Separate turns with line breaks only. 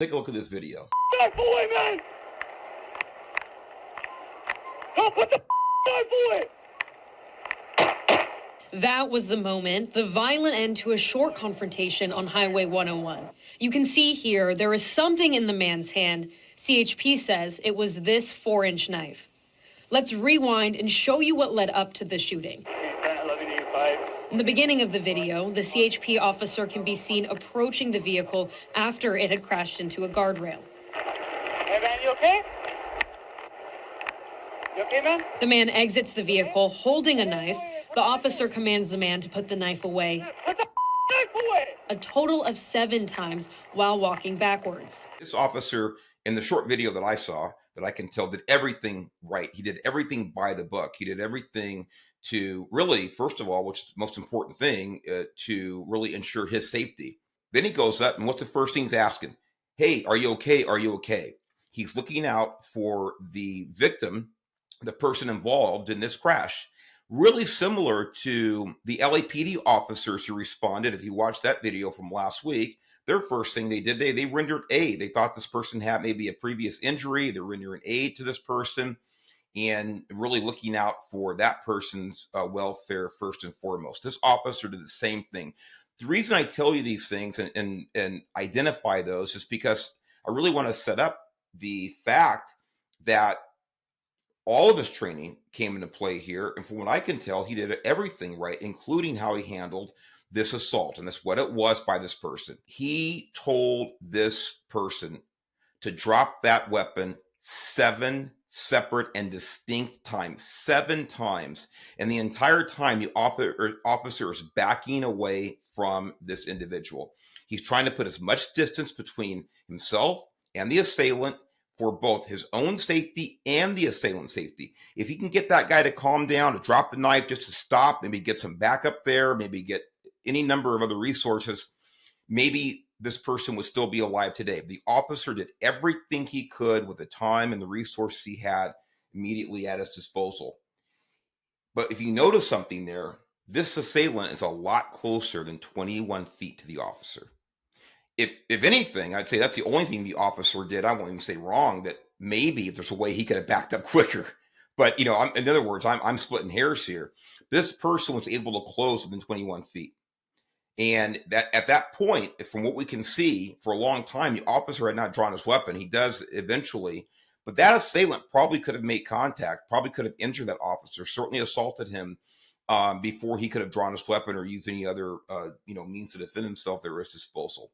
Take a look at this video.
Knife away, man! Help, put the knife away!
That was the moment, the violent end to a short confrontation on Highway 101. You can see here there is something in the man's hand. CHP says it was this 4-inch knife. Let's rewind and show you what led up to the shooting. In the beginning of the video, the CHP officer can be seen approaching the vehicle after it had crashed into a guardrail.
Hey, man, you okay? You okay, man?
The man exits the vehicle holding a knife. The officer commands the man to put the knife away.
Put the knife away!
A total of 7 times while walking backwards.
This officer, in the short video that I saw, that I can tell, did everything right. He did everything by the book. He did everything to really, first of all, which is the most important thing, to really ensure his safety. Then he goes up, and what's the first thing he's asking? Hey, are you okay? Are you okay? He's looking out for the victim, the person involved in this crash. Really similar to the LAPD officers who responded. If you watched that video from last week, their first thing they did, they rendered aid. They thought this person had maybe a previous injury. They're rendering aid to this person and really looking out for that person's welfare first and foremost. This officer did the same thing. The reason I tell you these things and identify those is because I really want to set up the fact that all of his training came into play here. And from what I can tell, he did everything right, including how he handled this assault. And that's what it was by this person. He told this person to drop that weapon 7 separate and distinct times, 7 times. And the entire time, the officer is backing away from this individual. He's trying to put as much distance between himself and the assailant for both his own safety and the assailant's safety. If he can get that guy to calm down, to drop the knife, just to stop, maybe get some backup there, maybe get any number of other resources, maybe this person would still be alive today. The officer did everything he could with the time and the resources he had immediately at his disposal. But if you notice something there, this assailant is a lot closer than 21 feet to the officer. If anything, I'd say that's the only thing the officer did. I won't even say wrong, that maybe if there's a way he could have backed up quicker. But, in other words, I'm splitting hairs here. This person was able to close within 21 feet. And that at that point, from what we can see, for a long time, the officer had not drawn his weapon. He does eventually. But that assailant probably could have made contact, probably could have injured that officer, certainly assaulted him before he could have drawn his weapon or used any other means to defend himself at his disposal.